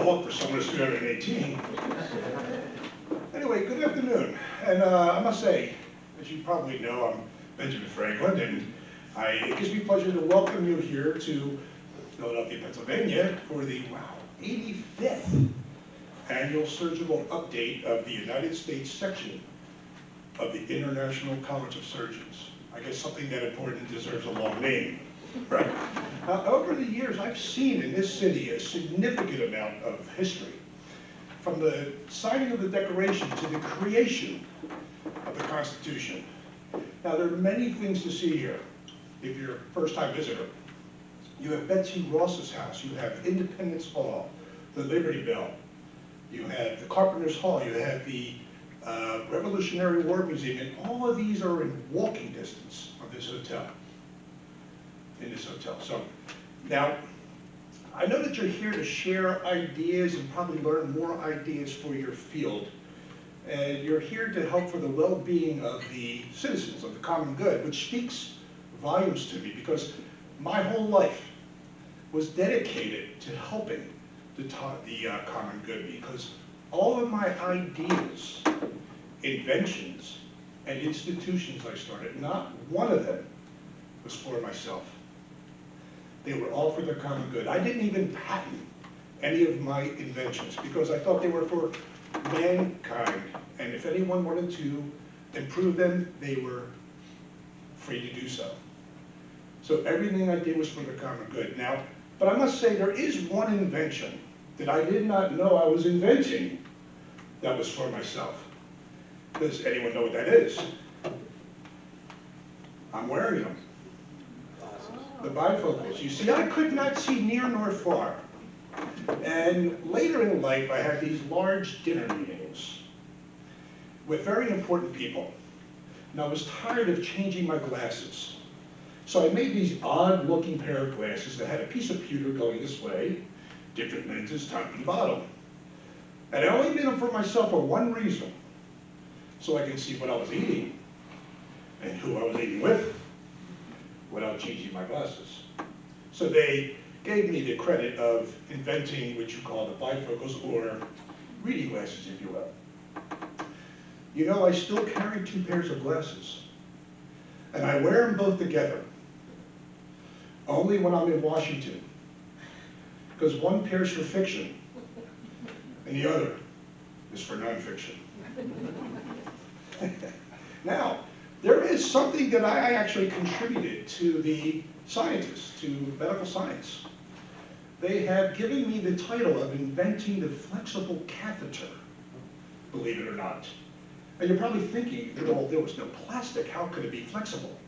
bulk for someone who's 318. Anyway, good afternoon. And I must say, as you probably know, I'm Benjamin Franklin, and it gives me pleasure to welcome you here to Philadelphia, Pennsylvania for the, 85th Annual Surgical Update of the United States section of the International College of Surgeons. I guess something that important deserves a long name. Right. Over the years, I've seen in this city a significant amount of history. From the signing of the Declaration to the creation of the Constitution. Now, there are many things to see here if you're a first-time visitor. You have Betsy Ross's house, you have Independence Hall, the Liberty Bell, you have the Carpenter's Hall, you have the Revolutionary War Museum, and all of these are in walking distance of this hotel, So, now, I know that you're here to share ideas and probably learn more ideas for your field. And you're here to help for the well-being of the citizens, of the common good, which speaks volumes to me because my whole life was dedicated to helping the common good, because all of my ideas, inventions, and institutions I started, not one of them was for myself. They were all for the common good. I didn't even patent any of my inventions because I thought they were for mankind. And if anyone wanted to improve them, they were free to do so. So everything I did was for the common good. Now, but I must say there is one invention that I did not know I was inventing that was for myself. Does anyone know what that is? I'm wearing them. The bifocals. You see, I could not see near nor far. And later in life, I had these large dinner meetings with very important people. And I was tired of changing my glasses. So I made these odd-looking pair of glasses that had a piece of pewter going this way, different lenses top and bottom. And I only made them for myself for one reason, so I could see what I was eating and who I was eating with without changing my glasses. So they gave me the credit of inventing what you call the bifocals, or reading glasses, if you will. You know, I still carry two pairs of glasses, and I wear them both together, only when I'm in Washington, because one pair's for fiction, and the other is for nonfiction. Now, there is something that I actually contributed to the scientists, to medical science. They have given me the title of inventing the flexible catheter, believe it or not. And you're probably thinking, well, there was no plastic, how could it be flexible?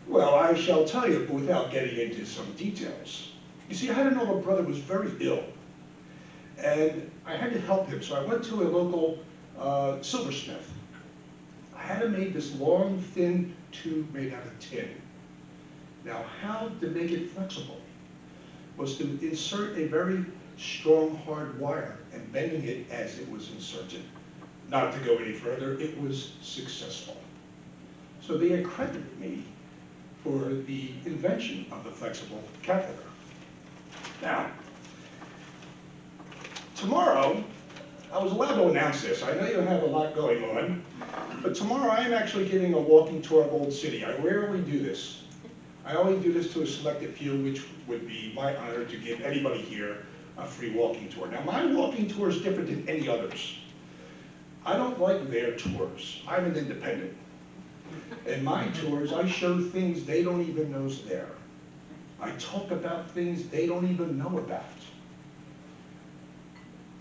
Well, I shall tell you, but without getting into some details. You see, I had an older brother who was very ill, and I had to help him, so I went to a local silversmith. I had him made this long, thin tube made out of tin. Now, how to make it flexible was to insert a very strong, hard wire and bending it as it was inserted. Not to go any further, it was successful. So they accredited me for the invention of the flexible catheter. Now, tomorrow, I was allowed to announce this. I know you have a lot going on, but tomorrow I am actually giving a walking tour of Old City. I rarely do this. I only do this to a selected few, which would be my honor to give anybody here a free walking tour. Now, my walking tour is different than any others. I don't like their tours. I'm an independent. In my tours, I show things they don't even know is there. I talk about things they don't even know about.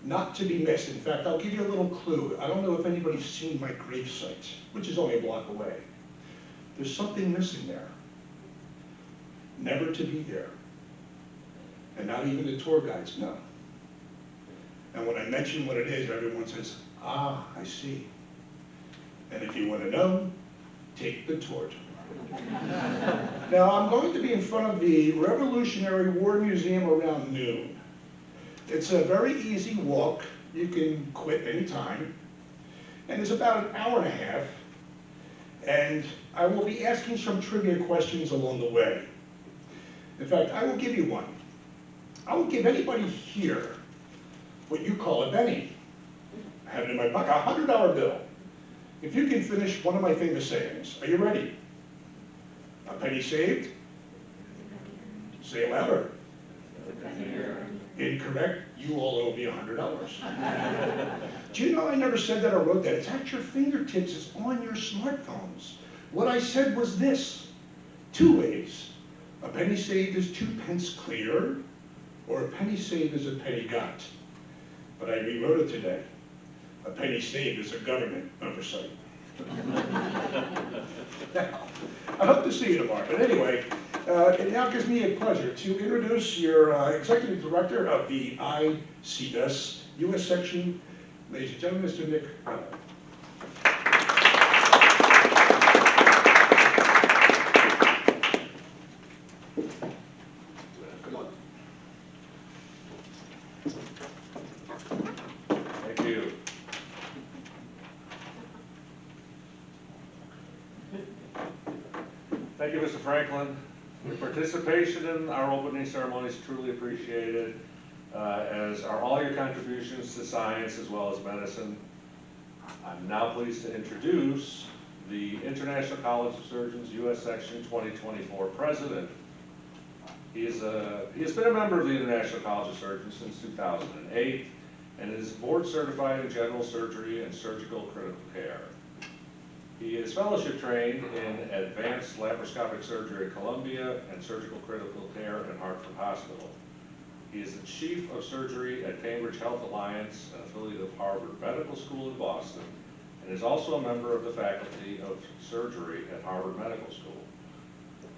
Not to be missed. In fact, I'll give you a little clue. I don't know if anybody's seen my gravesite, which is only a block away. There's something missing there. Never to be there. And not even the tour guides know. And when I mention what it is, everyone says, ah, I see. And if you want to know, take the tour. Now, I'm going to be in front of the Revolutionary War Museum around noon. It's a very easy walk. You can quit anytime. And it's about an hour and a half. And I will be asking some trivia questions along the way. In fact, I will give you one. I will give anybody here what you call a penny. I have it in my pocket, a $100 bill. If you can finish one of my famous sayings, are you ready? A penny saved? Say it louder. Incorrect, you all owe me $100. Do you know I never said that or wrote that? It's at your fingertips, it's on your smartphones. What I said was this, 2 ways. A penny saved is 2 pence clear, or a penny saved is a penny got. But I rewrote it today. A penny saved is a government oversight. Now, I hope to see you tomorrow. But anyway, it now gives me a pleasure to introduce your Executive Director of the ICS-US section, ladies and gentlemen, Mr. Nick Renal. Thank you. Thank you, Mr. Franklin. Your participation in our opening ceremony is truly appreciated, as are all your contributions to science as well as medicine. I'm now pleased to introduce the International College of Surgeons U.S. Section 2024 President. He has been a member of the International College of Surgeons since 2008 and is board certified in general surgery and surgical critical care. He is fellowship trained in advanced laparoscopic surgery at Columbia and surgical critical care at Hartford Hospital. He is the chief of surgery at Cambridge Health Alliance, an affiliate of Harvard Medical School in Boston, and is also a member of the faculty of surgery at Harvard Medical School.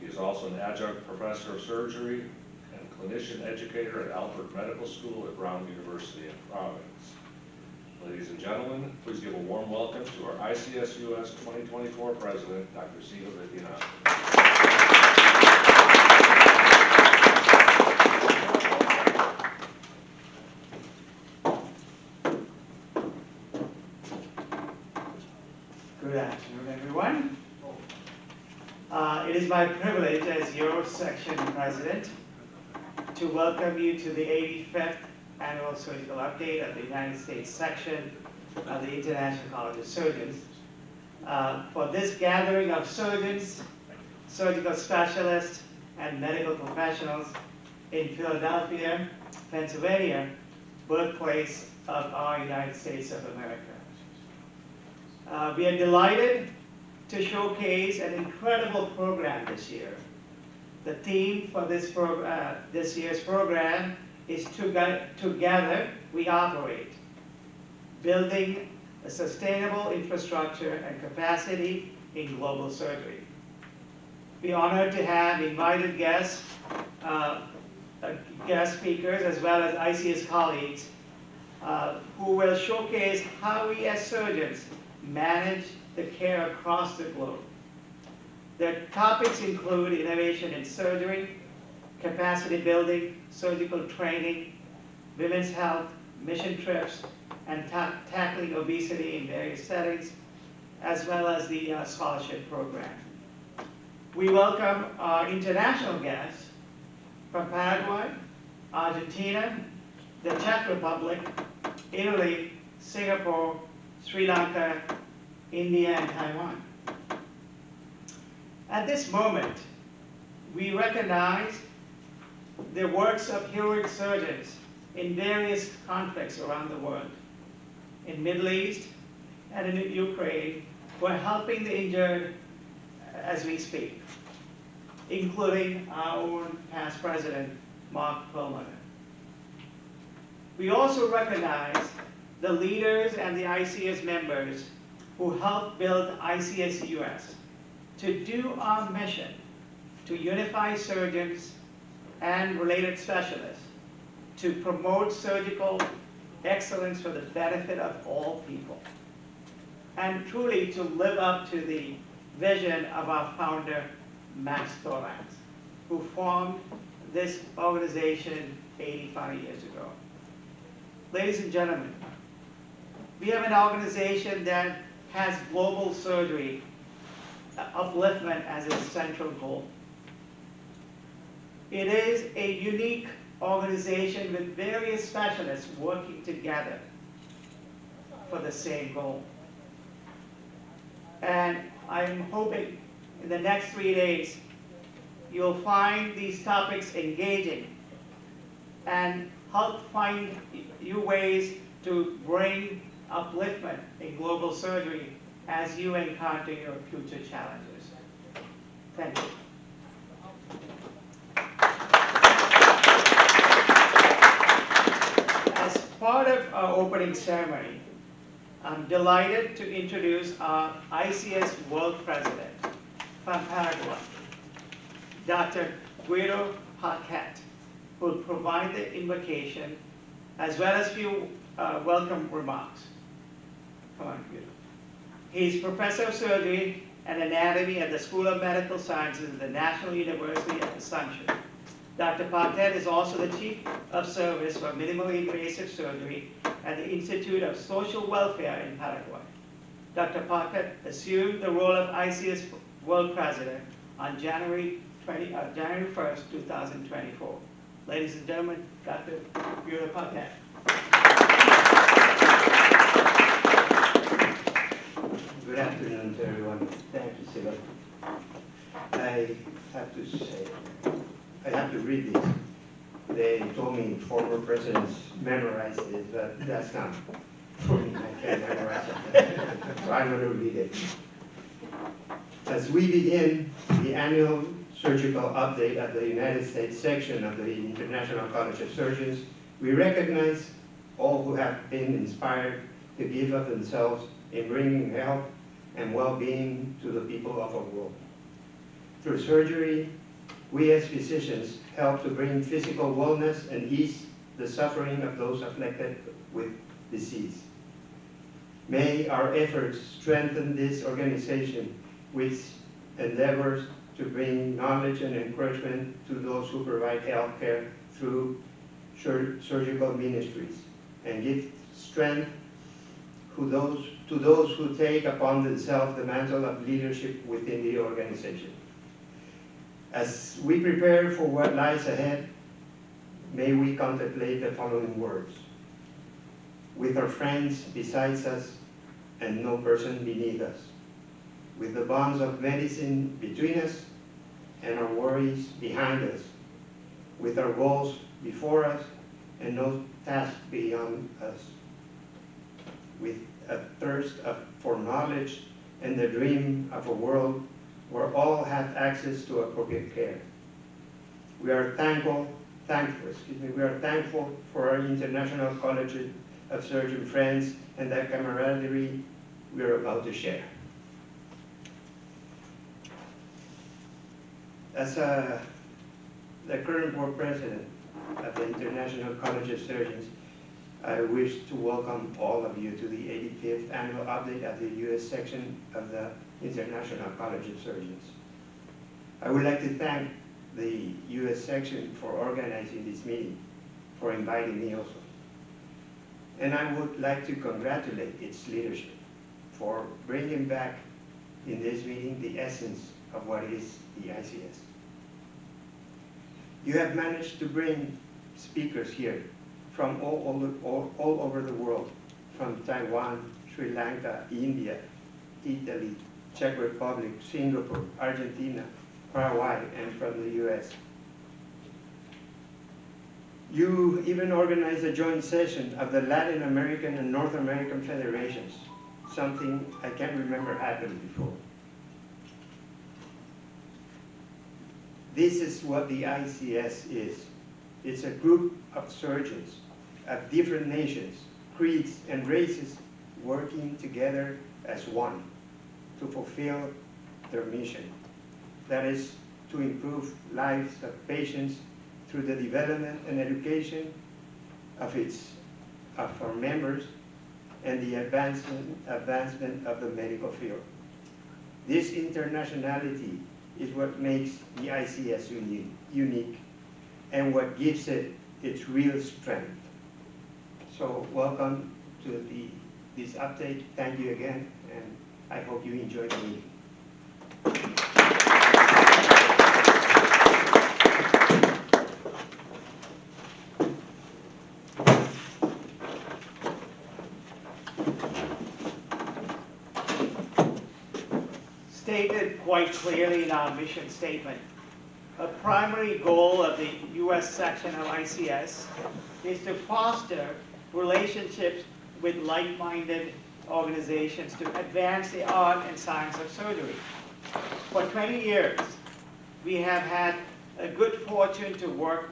He is also an adjunct professor of surgery and clinician educator at Alfred Medical School at Brown University in Providence. Ladies and gentlemen, please give a warm welcome to our ICS-US 2024 President, Dr. Siva Vidyanathan. Good afternoon, everyone. It is my privilege as your section president to welcome you to the 85th Annual Surgical Update of the United States section of the International College of Surgeons. For this gathering of surgeons, surgical specialists, and medical professionals in Philadelphia, Pennsylvania, birthplace of our United States of America. We are delighted to showcase an incredible program this year. The theme for this year's program is Together We Operate, building a sustainable infrastructure and capacity in global surgery. We're honored to have invited guest speakers as well as ICS colleagues who will showcase how we as surgeons manage the care across the globe. Their topics include innovation in surgery, capacity building, surgical training, women's health, mission trips, and tackling obesity in various settings, as well as the scholarship program. We welcome our international guests from Paraguay, Argentina, the Czech Republic, Italy, Singapore, Sri Lanka, India, and Taiwan. At this moment, we recognize the works of heroic surgeons in various conflicts around the world, in Middle East and in Ukraine, who are helping the injured as we speak, including our own past president, Mark Perlmutter. We also recognize the leaders and the ICS members who helped build ICS-US to do our mission to unify surgeons and related specialists to promote surgical excellence for the benefit of all people, and truly to live up to the vision of our founder, Max Thorax, who formed this organization 85 years ago. Ladies and gentlemen, we have an organization that has global surgery upliftment as its central goal. It is a unique organization with various specialists working together for the same goal. And I'm hoping in the next 3 days, you'll find these topics engaging and help find you ways to bring upliftment in global surgery as you encounter your future challenges. Thank you. As part of our opening ceremony, I'm delighted to introduce our ICS World President from Paraguay, Dr. Guido Paquette, who will provide the invocation as well as few welcome remarks. Come on, Guido. He's Professor of Surgery and Anatomy at the School of Medical Sciences at the National University of Assumption. Dr. Paquette is also the Chief of Service for Minimally Invasive Surgery at the Institute of Social Welfare in Paraguay. Dr. Paquette assumed the role of ICS World President on January 1st, 2024. Ladies and gentlemen, Dr. Guido Paquette. Good afternoon to everyone. Thank you, Siva. I have to read this. They told me former presidents memorize this, but that's not for me. I can't memorize it. So I'm going to read it. As we begin the annual surgical update at the United States section of the International College of Surgeons, we recognize all who have been inspired to give of themselves in bringing health and well-being to the people of our world. Through surgery, we as physicians help to bring physical wellness and ease the suffering of those afflicted with disease. May our efforts strengthen this organization which endeavors to bring knowledge and encouragement to those who provide health care through surgical ministries, and give strength to those who take upon themselves the mantle of leadership within the organization. As we prepare for what lies ahead, may we contemplate the following words. With our friends besides us and no person beneath us, with the bonds of medicine between us and our worries behind us, with our goals before us and no task beyond us, with a thirst for knowledge and the dream of a world where all have access to appropriate care. We are thankful for our International College of Surgeon friends and the camaraderie we are about to share. As the current board president of the International College of Surgeons, I wish to welcome all of you to the 85th annual update at the U.S. section of the International College of Surgeons. I would like to thank the U.S. section for organizing this meeting, for inviting me also. And I would like to congratulate its leadership for bringing back in this meeting the essence of what is the ICS. You have managed to bring speakers here from all over the world, from Taiwan, Sri Lanka, India, Italy, Czech Republic, Singapore, Argentina, Paraguay, and from the US. You even organized a joint session of the Latin American and North American federations, something I can't remember happened before. This is what the ICS is. It's a group of surgeons of different nations, creeds, and races working together as one to fulfill their mission. That is to improve lives of patients through the development and education of our members and the advancement of the medical field. This internationality is what makes the ICS unique and what gives it its real strength. So welcome to this update. Thank you again, and I hope you enjoy the meeting. stated quite clearly in our mission statement, a primary goal of the U.S. section of ICS is to foster relationships with like-minded organizations to advance the art and science of surgery. For 20 years, we have had a good fortune to work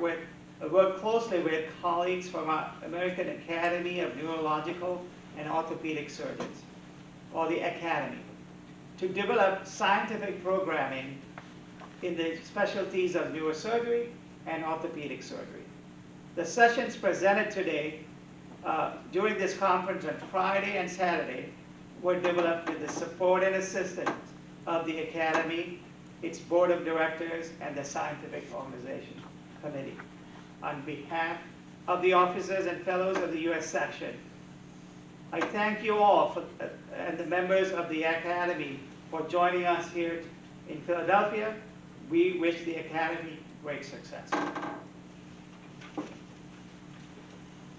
closely with colleagues from our American Academy of Neurological and Orthopedic Surgeons, or the Academy, to develop scientific programming in the specialties of neurosurgery and orthopedic surgery. The sessions presented today during this conference on Friday and Saturday were developed with the support and assistance of the Academy, its board of directors, and the scientific organization committee. On behalf of the officers and fellows of the U.S. section, I thank you all and the members of the Academy for joining us here in Philadelphia. We wish the Academy great success.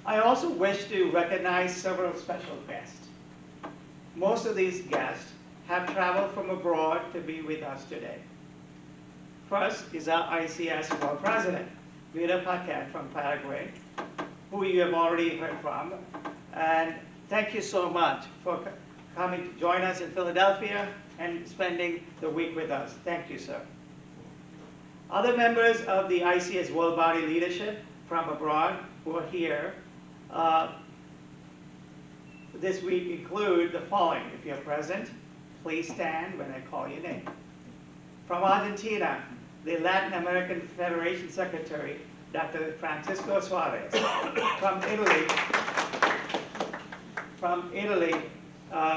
I also wish to recognize several special guests. Most of these guests have traveled from abroad to be with us today. First is our ICS World President, Vida Paquette from Paraguay, who you have already heard from. And thank you so much for coming to join us in Philadelphia and spending the week with us. Thank you, sir. Other members of the ICS World Body leadership from abroad who are here this week include the following. If you're present, please stand when I call your name. From Argentina, the Latin American Federation Secretary, Dr. Francisco Suarez. From Italy,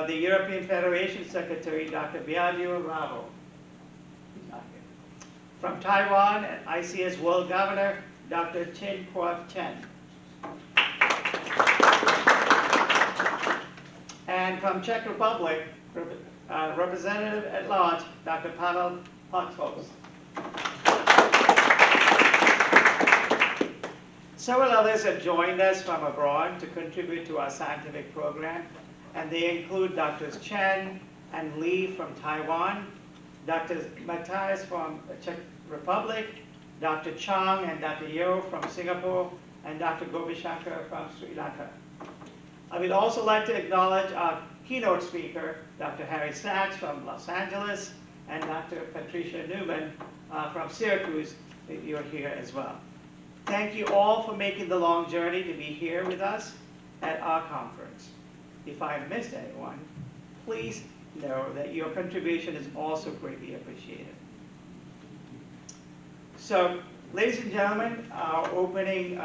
the European Federation Secretary, Dr. Biagio Bravo. From Taiwan, ICS World Governor, Dr. Chin Kwok Chen. And from Czech Republic, Representative at Large, Dr. Pavel Potvos. Several others have joined us from abroad to contribute to our scientific program, and they include Drs. Chen and Li from Taiwan, Dr. Matthias from the Czech Republic, Dr. Chang and Dr. Yeo from Singapore, and Dr. Gobishankar from Sri Lanka. I would also like to acknowledge our keynote speaker, Dr. Harry Sachs from Los Angeles, and Dr. Patricia Newman from Syracuse. You're here as well. Thank you all for making the long journey to be here with us at our conference. If I missed anyone, please know that your contribution is also greatly appreciated. So, ladies and gentlemen, our opening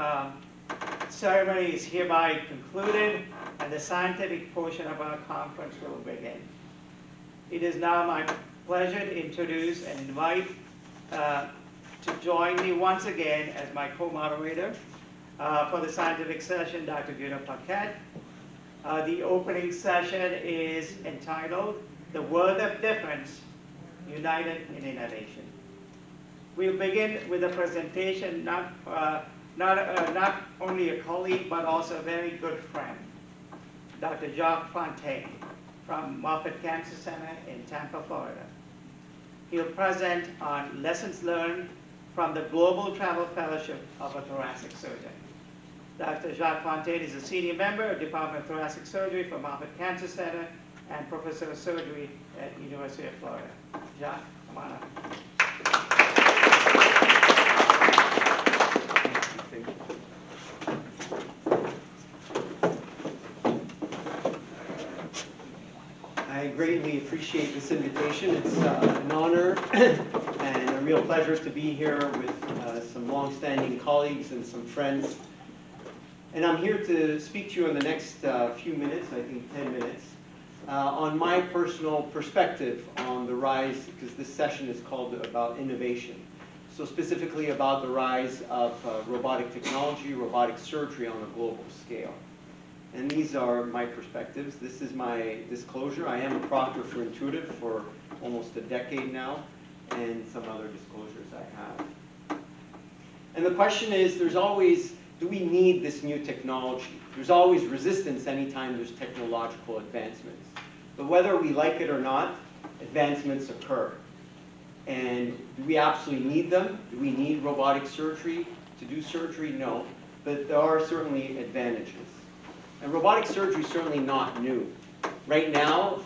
ceremony is hereby concluded, and the scientific portion of our conference will begin. It is now my pleasure to introduce and invite to join me once again as my co-moderator for the scientific session, Dr. Vida Paquette. The opening session is entitled, "The World of Difference, United in Innovation." We'll begin with a presentation, not only a colleague, but also a very good friend, Dr. Jacques Fontaine from Moffitt Cancer Center in Tampa, Florida. He'll present on lessons learned from the Global Travel Fellowship of a Thoracic Surgeon. Dr. Jacques Fontaine is a senior member of Department of Thoracic Surgery for Moffitt Cancer Center and professor of surgery at University of Florida. Jacques, come on up. I greatly appreciate this invitation. It's an honor and a real pleasure to be here with some long-standing colleagues and some friends. And I'm here to speak to you in the next few minutes, I think 10 minutes, on my personal perspective on the rise, because this session is called about innovation. So specifically about the rise of robotic technology, robotic surgery on a global scale. And these are my perspectives. This is my disclosure. I am a proctor for Intuitive for almost a decade now, and some other disclosures I have. And the question is, there's always, do we need this new technology? There's always resistance anytime there's technological advancements. But whether we like it or not, advancements occur. And do we absolutely need them? Do we need robotic surgery to do surgery? No, but there are certainly advantages. And robotic surgery is certainly not new. Right now,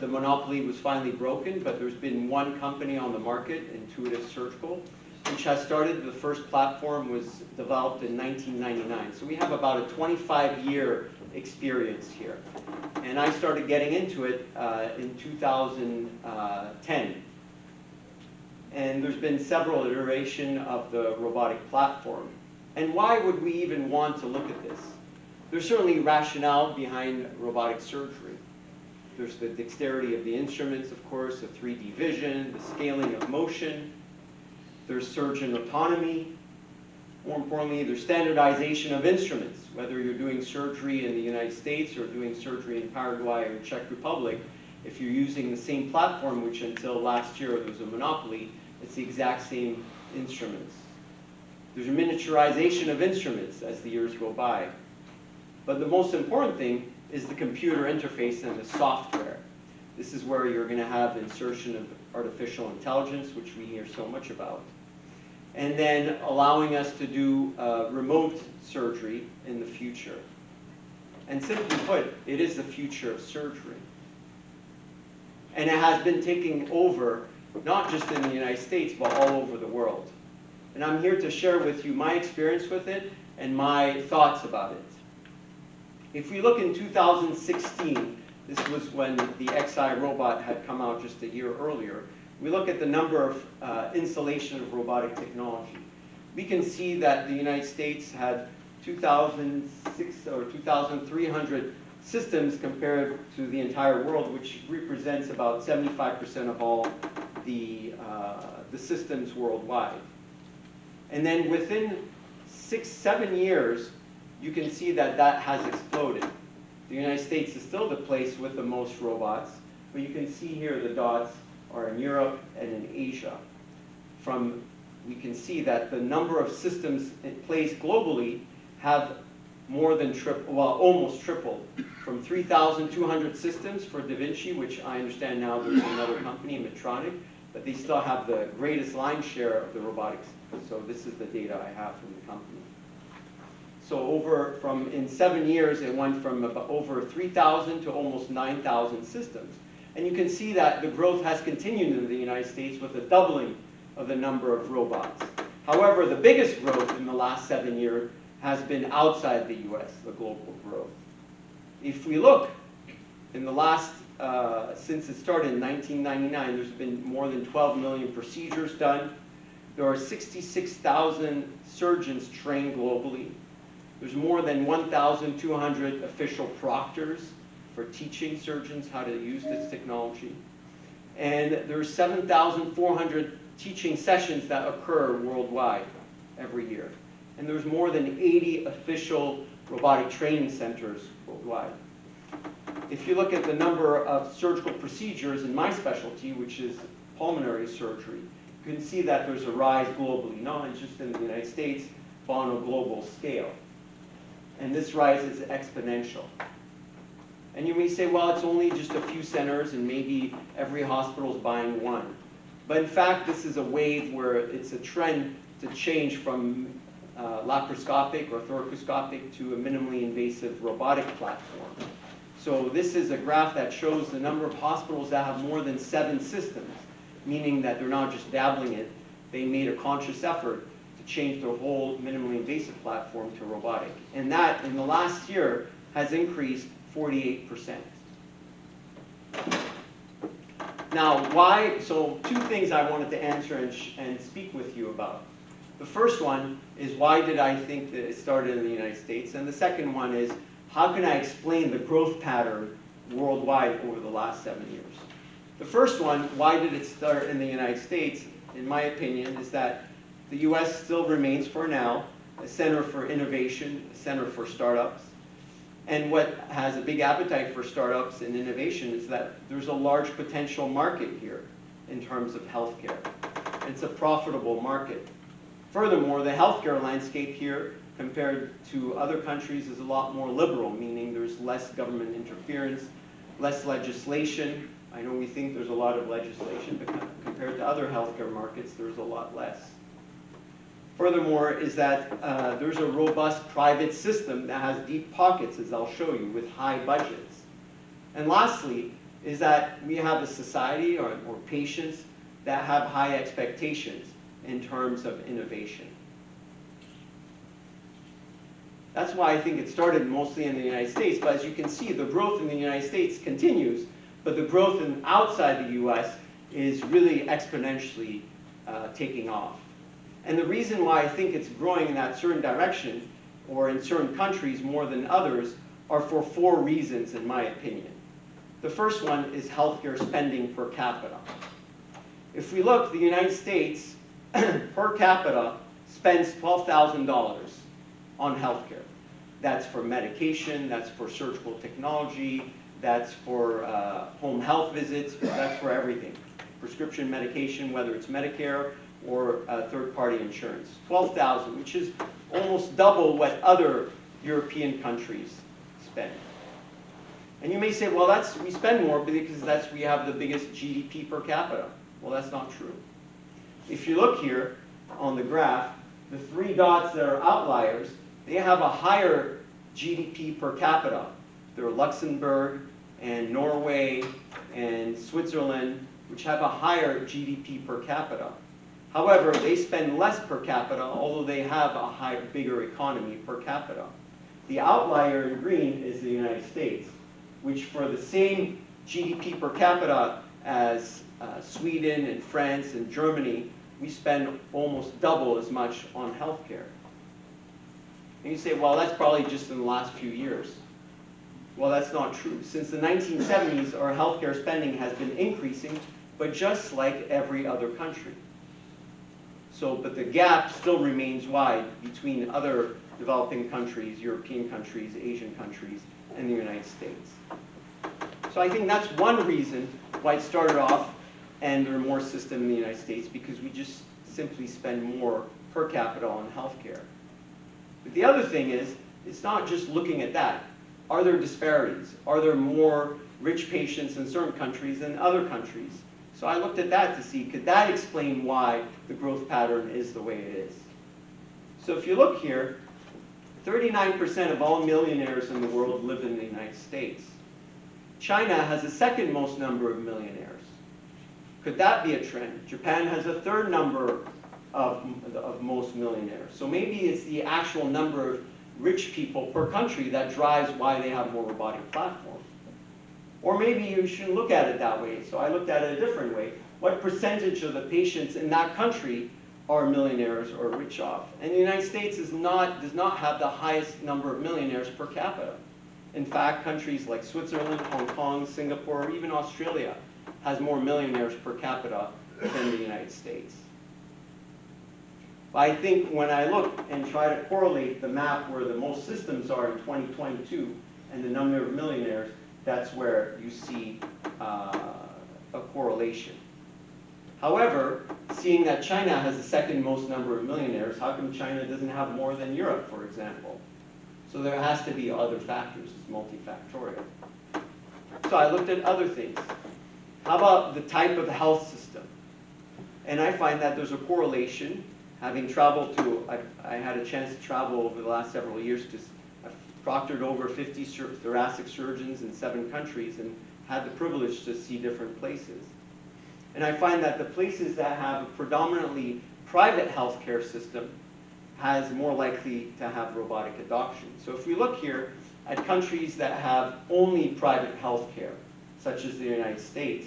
the monopoly was finally broken, but there's been one company on the market, Intuitive Surgical, which has started. The first platform was developed in 1999. So we have about a 25-year experience here. And I started getting into it in 2010. And there's been several iterations of the robotic platform. And why would we even want to look at this? There's certainly rationale behind robotic surgery. There's the dexterity of the instruments, of course, the 3D vision, the scaling of motion. There's surgeon autonomy. More importantly, there's standardization of instruments. Whether you're doing surgery in the United States or doing surgery in Paraguay or Czech Republic, if you're using the same platform, which until last year there was a monopoly, it's the exact same instruments. There's a miniaturization of instruments as the years go by. But the most important thing is the computer interface and the software. This is where you're going to have insertion of artificial intelligence, which we hear so much about. And then allowing us to do remote surgery in the future. And simply put, it is the future of surgery. And it has been taking over, not just in the United States, but all over the world. And I'm here to share with you my experience with it and my thoughts about it. If we look in 2016, this was when the XI robot had come out just a year earlier, we look at the number of installation of robotic technology. We can see that the United States had 2,006 or 2,300 systems compared to the entire world, which represents about 75% of all the systems worldwide. And then within 6-7 years, you can see that that has exploded. The United States is still the place with the most robots, but you can see here the dots are in Europe and in Asia. We can see that the number of systems placed globally have more than almost tripled, from 3,200 systems for Da Vinci, which I understand now there's another company, Medtronic, but they still have the greatest line share of the robotics. So this is the data I have from the company. So in 7 years, it went from about over 3,000 to almost 9,000 systems. And you can see that the growth has continued in the United States with a doubling of the number of robots. However, the biggest growth in the last 7 years has been outside the US, the global growth. If we look, in the last, since it started in 1999, there's been more than 12 million procedures done. There are 66,000 surgeons trained globally. There's more than 1,200 official proctors for teaching surgeons how to use this technology. And there's 7,400 teaching sessions that occur worldwide every year. And there's more than 80 official robotic training centers worldwide. If you look at the number of surgical procedures in my specialty, which is pulmonary surgery, you can see that there's a rise globally, not just in the United States, but on a global scale. And this rise is exponential. And you may say, well, it's only just a few centers and maybe every hospital is buying one. But in fact, this is a wave where it's a trend to change from laparoscopic or thoracoscopic to a minimally invasive robotic platform. So this is a graph that shows the number of hospitals that have more than 7 systems, meaning that they're not just dabbling it. They made a conscious effort to change their whole minimally invasive platform to robotic. And that, in the last year, has increased 48%. Now, why? So 2 things I wanted to answer and speak with you about. The first one is, why did I think that it started in the United States? And the second one is, how can I explain the growth pattern worldwide over the last 7 years? The first one, why did it start in the United States, in my opinion, is that the US still remains, for now, a center for innovation, a center for startups. And what has a big appetite for startups and innovation is that there's a large potential market here in terms of healthcare. It's a profitable market. Furthermore, the healthcare landscape here, compared to other countries, is a lot more liberal, meaning there's less government interference, less legislation, I know we think there's a lot of legislation, but compared to other healthcare markets, there's a lot less. Furthermore, is that there's a robust private system that has deep pockets, as I'll show you, with high budgets. And lastly, is that we have a society or patients that have high expectations in terms of innovation. That's why I think it started mostly in the United States, but as you can see, the growth in the United States continues, but the growth outside the US is really exponentially taking off. And the reason why I think it's growing in that certain direction, or in certain countries more than others, are for 4 reasons, in my opinion. The first one is healthcare spending per capita. If we look, the United States per capita spends $12,000 on healthcare. That's for medication, that's for surgical technology, that's for home health visits, that's for everything. Prescription medication, whether it's Medicare or third-party insurance. $12,000, which is almost double what other European countries spend. And you may say, well, we spend more because we have the biggest GDP per capita. Well, that's not true. If you look here on the graph, the 3 dots that are outliers, they have a higher GDP per capita. They're Luxembourg and Norway and Switzerland, which have a higher GDP per capita. However, they spend less per capita, although they have a bigger economy per capita. The outlier in green is the United States, which for the same GDP per capita as Sweden and France and Germany, we spend almost double as much on healthcare. And you say, well, that's probably just in the last few years. Well, that's not true. Since the 1970s, our healthcare spending has been increasing, but just like every other country. But the gap still remains wide between other developing countries, European countries, Asian countries, and the United States. So I think that's one reason why it started off and there are more systems in the United States, because we just simply spend more per capita on healthcare. But the other thing is, it's not just looking at that. Are there disparities? Are there more rich patients in certain countries than other countries? So I looked at that to see, could that explain why the growth pattern is the way it is? So if you look here, 39% of all millionaires in the world live in the United States. China has the 2nd most number of millionaires. Could that be a trend? Japan has the 3rd number of most millionaires. So maybe it's the actual number of rich people per country that drives why they have more robotic platforms. Or maybe you shouldn't look at it that way. So I looked at it a different way. What percentage of the patients in that country are millionaires or rich off? And the United States does not have the highest number of millionaires per capita. In fact, countries like Switzerland, Hong Kong, Singapore, or even Australia has more millionaires per capita than the United States. But I think when I look and try to correlate the map where the most systems are in 2022 and the number of millionaires, that's where you see a correlation. However, seeing that China has the 2nd most number of millionaires, how come China doesn't have more than Europe, for example? So there has to be other factors. It's multifactorial. So I looked at other things. How about the type of health system? And I find that there's a correlation. Having traveled I had a chance to travel over the last several years to proctored over 50 thoracic surgeons in 7 countries and had the privilege to see different places. And I find that the places that have a predominantly private healthcare system has more likely to have robotic adoption. So if we look here at countries that have only private healthcare, such as the United States,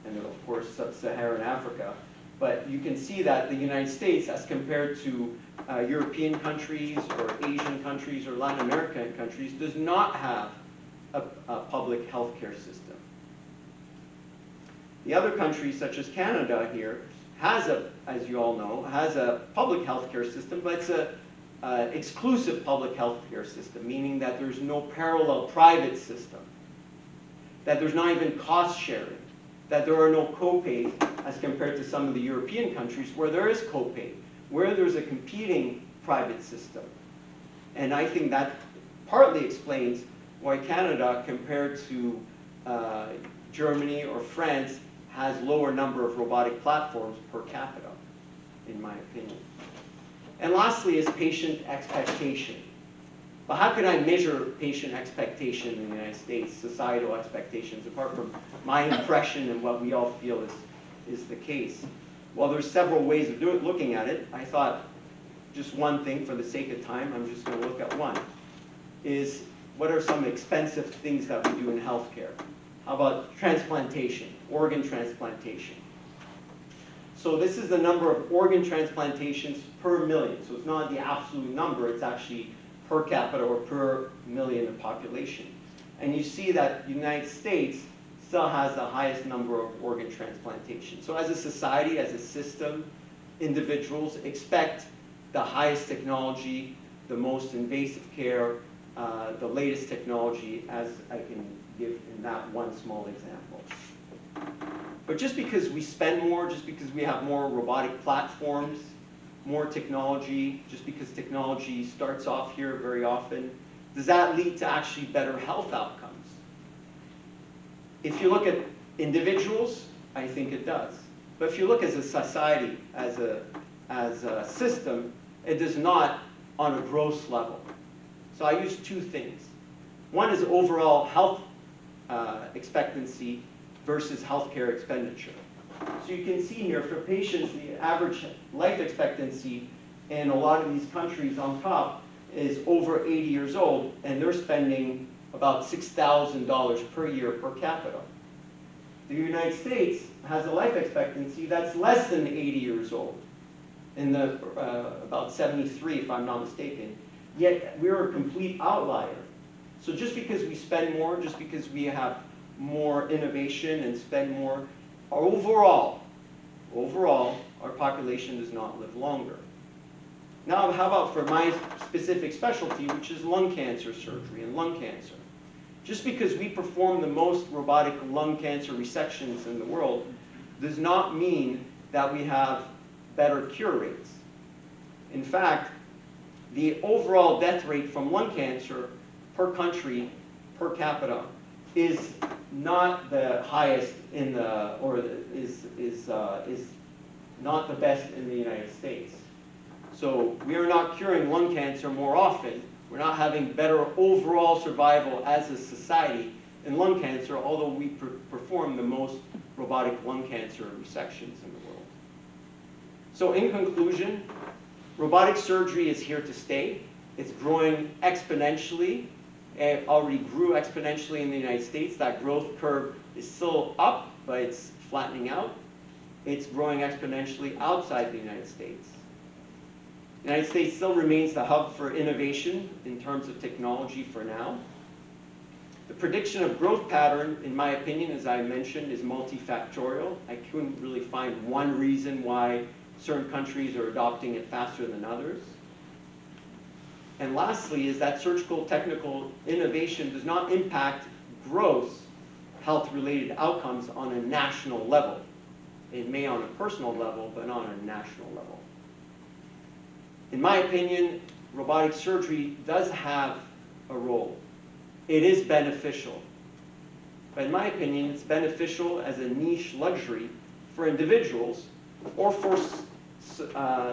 and of course sub-Saharan Africa, but you can see that the United States, as compared to European countries or Asian countries or Latin American countries, does not have a public healthcare system. The other countries, such as Canada here, has as you all know, has a public healthcare system, but it's an exclusive public healthcare system, meaning that there's no parallel private system, that there's not even cost sharing, that there are no co-pays as compared to some of the European countries where there is co-pay, where there's a competing private system. And I think that partly explains why Canada, compared to Germany, or France has lower number of robotic platforms per capita, in my opinion. And lastly is patient expectation. But how can I measure patient expectation in the United States, societal expectations, apart from my impression and what we all feel is the case? Well, there's several ways of looking at it. I thought just one thing for the sake of time, I'm just going to look at one, is what are some expensive things that we do in healthcare? How about transplantation, organ transplantation? So this is the number of organ transplantations per million. So it's not the absolute number, it's actually per capita or per million of population. And you see that the United States still has the highest number of organ transplantation. So as a society, as a system, individuals expect the highest technology, the most invasive care, the latest technology, as I can give in that one small example. But just because we spend more, just because we have more robotic platforms, more technology, just because technology starts off here very often, does that lead to actually better health outcomes? If you look at individuals, I think it does. But if you look as a society, as a system, it does not on a gross level. So I use two things. One is overall health expectancy versus healthcare expenditure. So you can see here for patients, the average life expectancy in a lot of these countries on top is over 80 years old, and they're spending about $6,000 per year per capita. The United States has a life expectancy that's less than 80 years old, in the about 73 if I'm not mistaken. Yet we're a complete outlier. So just because we spend more, just because we have more innovation and spend more, overall, our population does not live longer. Now, how about for my specific specialty, which is lung cancer surgery and lung cancer? Just because we perform the most robotic lung cancer resections in the world does not mean that we have better cure rates. In fact, the overall death rate from lung cancer per country, per capita, is not the highest in the, or is not the best in the United States. So we are not curing lung cancer more often. We're not having better overall survival as a society in lung cancer, although we perform the most robotic lung cancer resections in the world. So in conclusion, robotic surgery is here to stay. It's growing exponentially. It already grew exponentially in the United States. That growth curve is still up, but it's flattening out. It's growing exponentially outside the United States. The United States still remains the hub for innovation in terms of technology for now. The prediction of growth pattern, in my opinion, as I mentioned, is multifactorial. I couldn't really find one reason why certain countries are adopting it faster than others. And lastly is that surgical technical innovation does not impact gross health-related outcomes on a national level. It may on a personal level, but not on a national level. In my opinion, robotic surgery does have a role. It is beneficial. But in my opinion, it's beneficial as a niche luxury for individuals or for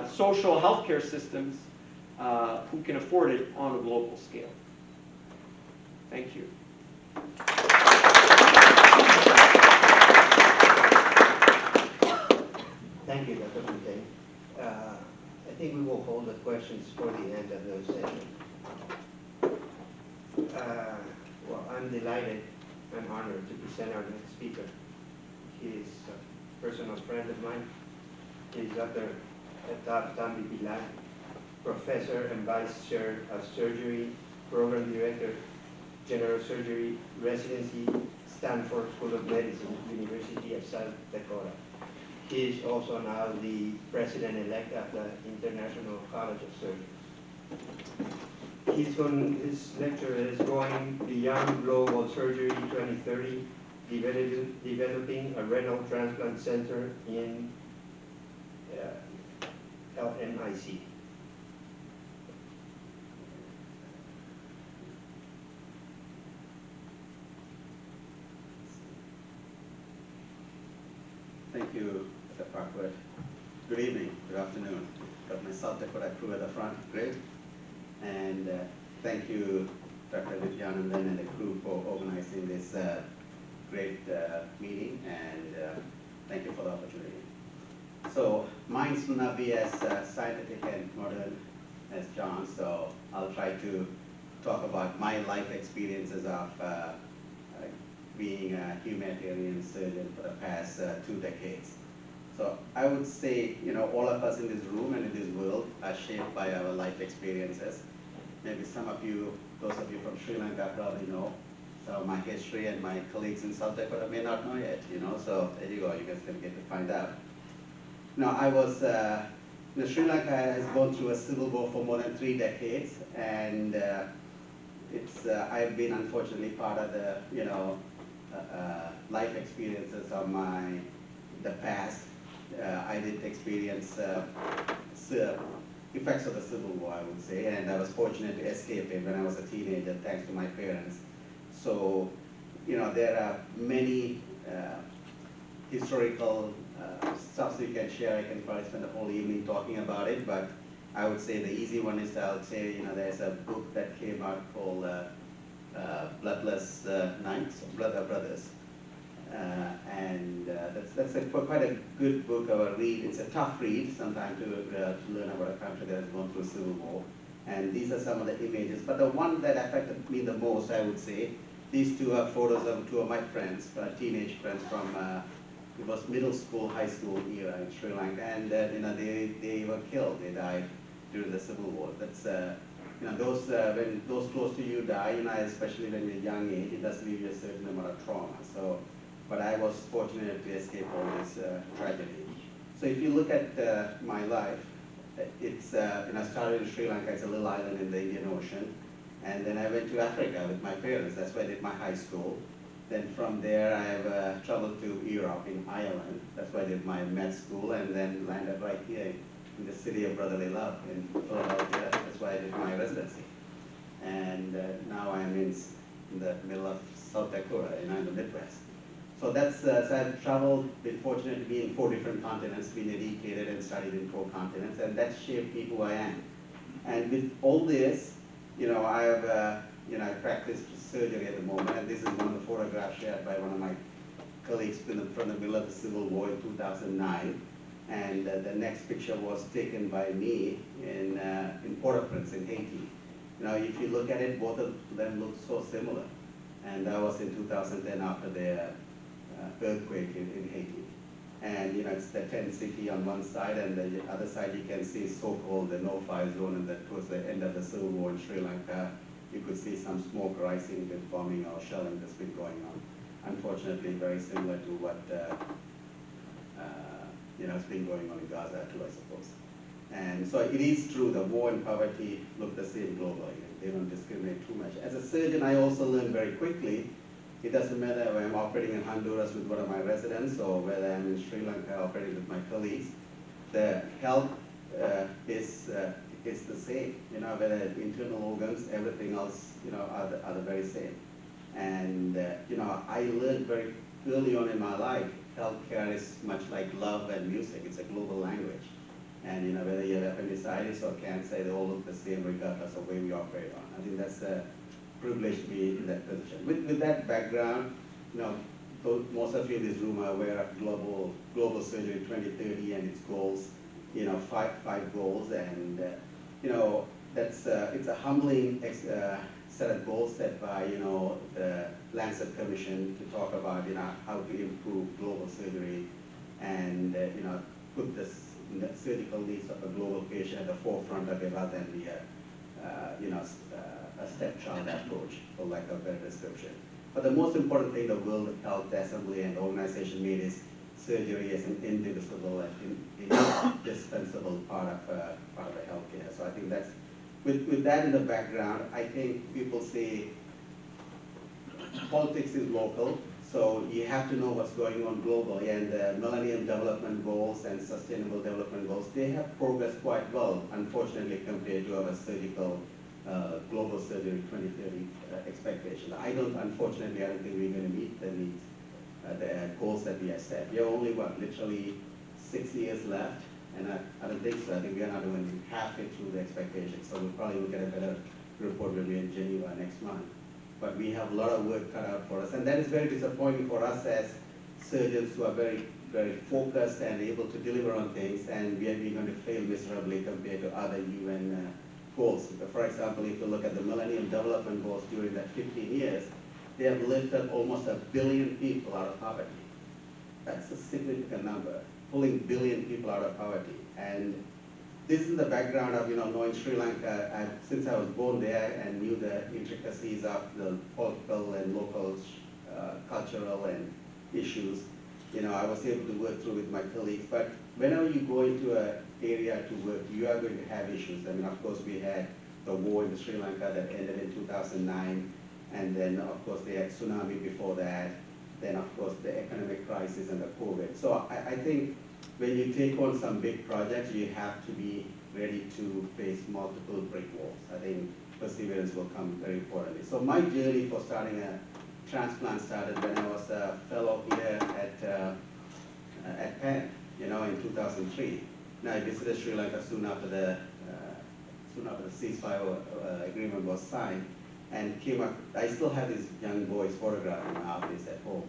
social healthcare systems who can afford it on a global scale. Thank you. Thank you, Dr. Fontaine. I think we will hold the questions for the end of the session. Well, I'm delighted and honored to present our next speaker. He is a personal friend of mine. He is Dr. Thav Thambi-Pillai, Professor and Vice Chair of Surgery, Program Director, General Surgery, Residency, Sanford School of Medicine, University of South Dakota. He is also now the President-elect of the International College of Surgeons. His lecture is Going Beyond Global Surgery 2030, Developing a Renal Transplant Center in LMIC. Thank you, Mr. Parkwood. Good evening, good afternoon. Got my South Dakota crew at the front, great. And thank you, Dr. Vidyanandan and the crew for organizing this great meeting, and thank you for the opportunity. So mine's will not be as scientific and modern as John, so I'll try to talk about my life experiences of being a humanitarian surgeon for the past 2 decades. So I would say, all of us in this room and in this world are shaped by our life experiences. Maybe some of you, those of you from Sri Lanka probably know. So my history and my colleagues in South Dakota may not know yet, so there you go, you guys can get to find out. Now I was, Sri Lanka has gone through a civil war for more than 3 decades, and I've been unfortunately part of the, life experiences of the past. I did experience effects of the Civil War, I would say, and I was fortunate to escape it when I was a teenager, thanks to my parents. So, there are many historical stuff you can share. I can probably spend the whole evening talking about it, but I would say the easy one is I'll say, there's a book that came out called Bloodless Knights, Brothers. And that's quite a good book of a read. It's a tough read sometimes to learn about a country that has gone through a civil war. And these are some of the images. But the one that affected me the most, I would say, these two are photos of 2 of my friends, teenage friends from, it was middle school, high school era in Sri Lanka. And they were killed, they died during the Civil War. That's, when those close to you die, especially when you're young age, it does leave you a certain amount of trauma. So, but I was fortunate to escape all this tragedy. So if you look at my life, it's, I started in Sri Lanka, it's a little island in the Indian Ocean. And then I went to Africa with my parents, that's where I did my high school. Then from there I've traveled to Europe, in Ireland, that's where I did my med school, and then landed right here in the city of brotherly love in Philadelphia, that's why I did my residency. And now I'm in the middle of South Dakota, in the Midwest. So that's, so I've traveled, been fortunate to be in 4 different continents, been educated and studied in 4 continents, and that shaped me who I am. And with all this, I practice surgery at the moment, and this is one of the photographs shared by one of my colleagues from the middle of the Civil War in 2009. And the next picture was taken by me in Port-au-Prince in Haiti. If you look at it, both of them look so similar. And that was in 2010 after the earthquake in Haiti. And it's the tent city on one side, and the other side you can see so-called the no-fly zone, and towards the end of the Civil War in Sri Lanka, you could see some smoke rising with bombing or shelling that's been going on. Unfortunately, very similar to what has been going on in Gaza too, I suppose. And so it is true, the war and poverty look the same globally. They don't discriminate too much. As a surgeon, I also learned very quickly, it doesn't matter whether I'm operating in Honduras with one of my residents or whether I'm in Sri Lanka operating with my colleagues, the health is the same. Whether it's internal organs, everything else, are the very same. And, I learned very early on in my life, healthcare is much like love and music. It's a global language. And, whether you have appendicitis or cancer, they all look the same regardless of where we operate on. I think that's a privilege to be in that position. With that background, most of you in this room are aware of global surgery 2030 and its goals, 5 goals, and that's it's a humbling set of goals set by the Lancet Commission to talk about how to improve global surgery and put the surgical needs of a global patient at the forefront of it rather than be a stepchild approach, for lack of a better description. But the most important thing the World Health Assembly and the organization made is surgery as an indivisible and indispensable part of the healthcare. So I think that's, with that in the background, I think people say politics is local, so you have to know what's going on globally, and the Millennium Development Goals and Sustainable Development Goals, they have progressed quite well, unfortunately, compared to our surgical global surgery 2030 expectations. Unfortunately, I don't think we're going to meet the needs the goals that we have set. We have only, literally 6 years left, and I don't think so. I think we are not even halfway through the expectations, so we'll probably will get a better report when we're in Geneva next month. But we have a lot of work cut out for us, and that is very disappointing for us as surgeons who are very, very focused and able to deliver on things, and we are going to fail miserably compared to other UN goals. For example, if you look at the Millennium Development Goals during that 15 years, they have lifted almost 1 billion people out of poverty. That's a significant number, pulling 1 billion people out of poverty. And this is the background of, knowing Sri Lanka since I was born there and knew the intricacies of the political and local cultural and issues. I was able to work through with my colleagues. But whenever you go into an area to work, you are going to have issues. I mean, of course, we had the war in Sri Lanka that ended in 2009. And then, of course, they had tsunami before that. Then, of course, the economic crisis and the COVID. So I think when you take on some big projects, you have to be ready to face multiple brick walls. I think perseverance will come very importantly. So my journey for starting a transplant started when I was a fellow here at Penn, in 2003. Now I visited Sri Lanka soon after the ceasefire agreement was signed, and came up. I still have this young boy's photograph in my office at home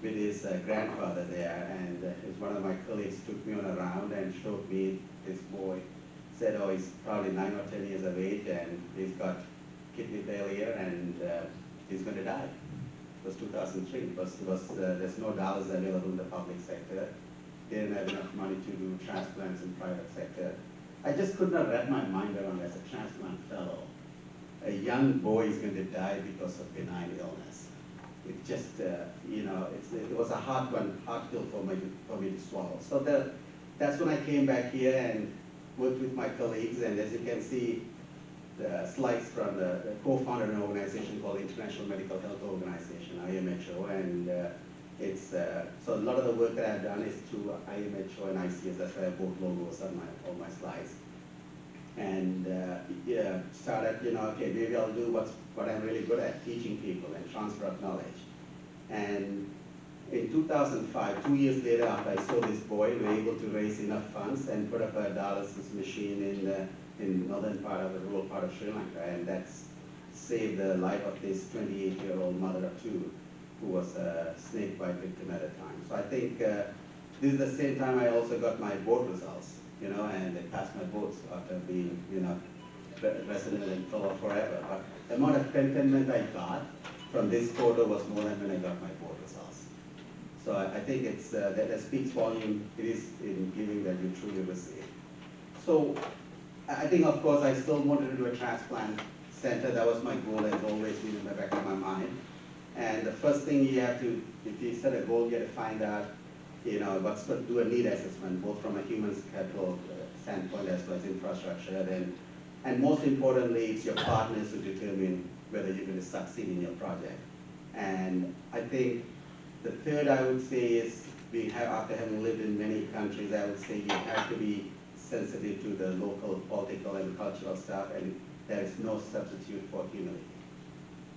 with his grandfather there, and one of my colleagues took me on a round and showed me this boy. Said, oh, he's probably 9 or 10 years of age, and he's got kidney failure, and he's going to die. It was 2003, because there's no dollars available in the public sector. They didn't have enough money to do transplants in private sector. I just could not wrap my mind around, as a transplant fellow, a young boy is going to die because of benign illness. It just, it was a hard pill for me to swallow. So that's when I came back here and worked with my colleagues, and as you can see, the slides from the co-founded an organization called International Medical Health Organization, IMHO, and so a lot of the work that I've done is through IMHO and ICS. That's why I have both logos on all my slides. And started, okay, maybe I'll do what I'm really good at, teaching people and transfer of knowledge. And in 2005, 2 years later, after I saw this boy, we were able to raise enough funds and put up a dialysis machine in the northern part of the rural part of Sri Lanka, and that's saved the life of this 28-year-old mother of two who was a snake bite victim at a time. So I think this is the same time I also got my board results, and I passed my boards after being, resident and fellow forever. But the amount of contentment I got from this photo was more than when I got my board results. So I think that speaks volume. It is in giving that you truly receive. So I think, of course, I still wanted to do a transplant center. That was my goal. Has always been in the back of my mind. And the first thing you have to, if you set a goal, you have to find out, do a need assessment, both from a human capital standpoint as well as infrastructure. And most importantly, it's your partners who determine whether you're going to succeed in your project. And I think the third I would say is, after having lived in many countries, I would say you have to be sensitive to the local political and cultural stuff, and there is no substitute for humility.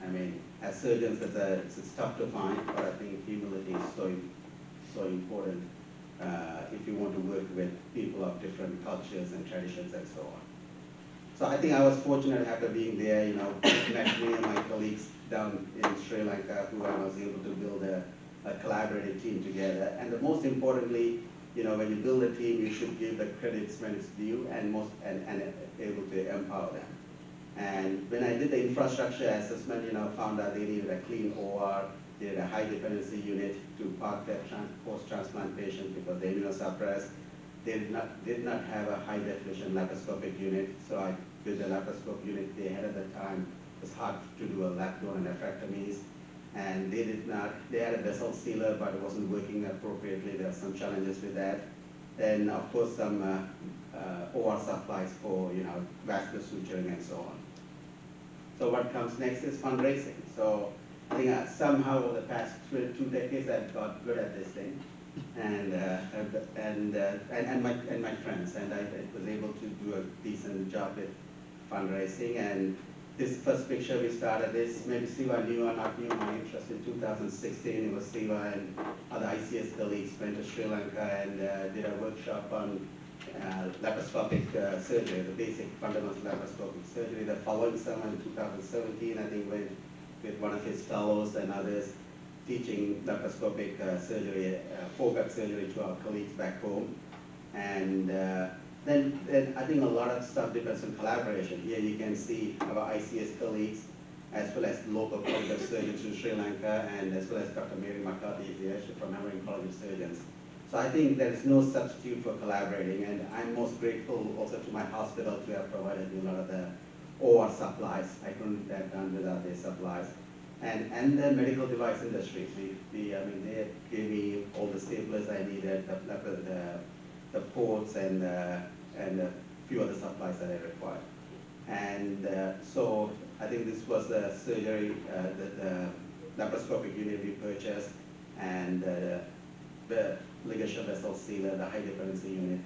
I mean, as surgeons, it's tough to find, but I think humility is so important if you want to work with people of different cultures and traditions and so on. So I think I was fortunate after being there, met many of my colleagues down in Sri Lanka who I was able to build a collaborative team together. And the most importantly, when you build a team, you should give the credits when it's due and able to empower them. And when I did the infrastructure assessment, found out they needed a clean OR, they had a high dependency unit to park their post-transplant patients because they're immunosuppressed. They did not have a high definition laparoscopic unit, so I built a laparoscopic unit they had at the time. It was hard to do a lap donor nephrectomies. And they had a vessel sealer, but it wasn't working appropriately. There were some challenges with that. Then, of course, some OR supplies for, vascular suturing and so on. So what comes next is fundraising. So I think somehow over the past 2 decades, I've got good at this thing, and my friends, and I was able to do a decent job with fundraising. And this first picture we started this, maybe Siva knew or not knew my interest in 2016. It was Siva and other ICS colleagues went to Sri Lanka and did a workshop on laparoscopic surgery, the basic fundamental laparoscopic surgery. The following summer in 2017, I think went with one of his fellows and others teaching laparoscopic surgery, foregut surgery to our colleagues back home. And then I think a lot of stuff depends on collaboration. Here you can see our ICS colleagues as well as local college of surgeons in Sri Lanka and as well as Dr. Mary McCarthy is here from American College of Surgeons. So I think there is no substitute for collaborating, and I'm most grateful also to my hospital to have provided me a lot of the OR supplies. I couldn't have done without their supplies. And the medical device industry. I mean, they gave me all the staplers I needed, the ports and a few other supplies that I required. And so I think this was the surgery, the laparoscopic unit we purchased, and the ligature vessel sealer, the high dependency unit.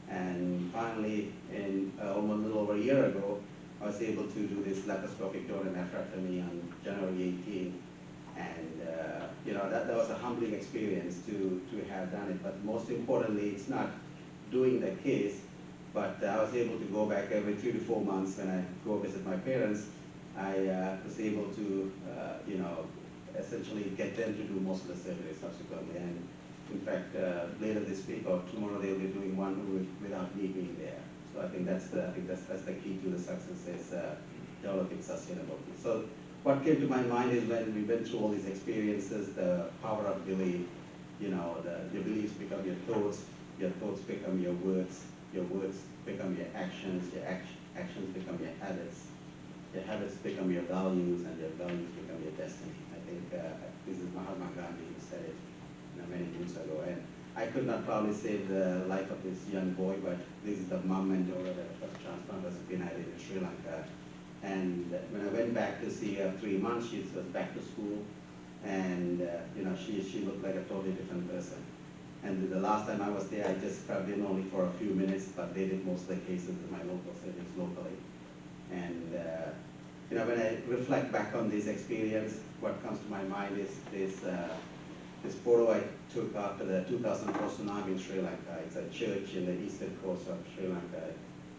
And finally, in almost a little over a year ago, I was able to do this laparoscopic donor nephrectomy on January 18. And you know, that was a humbling experience to have done it. But most importantly, it's not doing the case, but I was able to go back every 3 to 4 months when I go visit my parents. I was able to, you know, essentially get them to do most of the surgery subsequently. And in fact, later this week or tomorrow, they'll be doing one without me being there. So I think that's the key to the success is developing sustainability. So what came to my mind is when we went through all these experiences, the power of belief. You know, your beliefs become your thoughts become your words become your actions become your habits become your values, and your values become your destiny. I think this is Mahatma Gandhi who said it many years ago. And I could not probably save the life of this young boy, but this is the mom and daughter that was transplant recipient I did in Sri Lanka. And when I went back to see her 3 months, she was back to school, and you know, she looked like a totally different person. And the last time I was there, I just scrubbed in only for a few minutes, but they did most of the cases with my local surgeons locally. And you know, when I reflect back on this experience, what comes to my mind is this photo I took after the 2004 tsunami in Sri Lanka. It's a church in the eastern coast of Sri Lanka,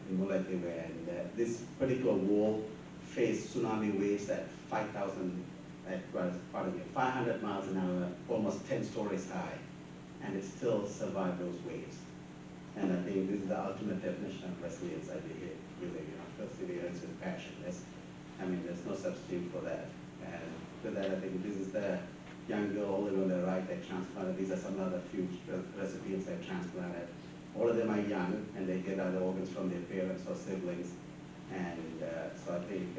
in Mullaitivu, and this particular wall faced tsunami waves at 500 miles an hour, almost 10 stories high, and it still survived those waves. And I think this is the ultimate definition of resilience, I believe, really, you know, perseverance with passion. There's no substitute for that. And with that, I think this is the young girl all the way on the right that transplanted. These are some of the few recipients I transplanted. All of them are young, and they get other organs from their parents or siblings. And so I think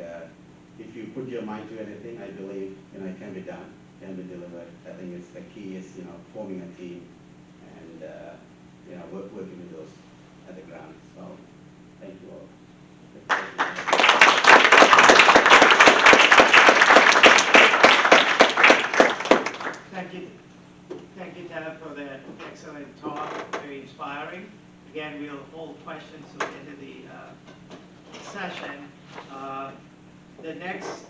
if you put your mind to anything, I believe, you know, it can be done, can be delivered. I think it's the key is, you know, forming a team and, you know, working with those at the ground. So thank you all. Thank you, Thav, for that excellent talk, very inspiring. Again, we'll hold questions till the end of the session. The next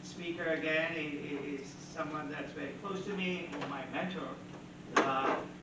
speaker again is someone that's very close to me, my mentor,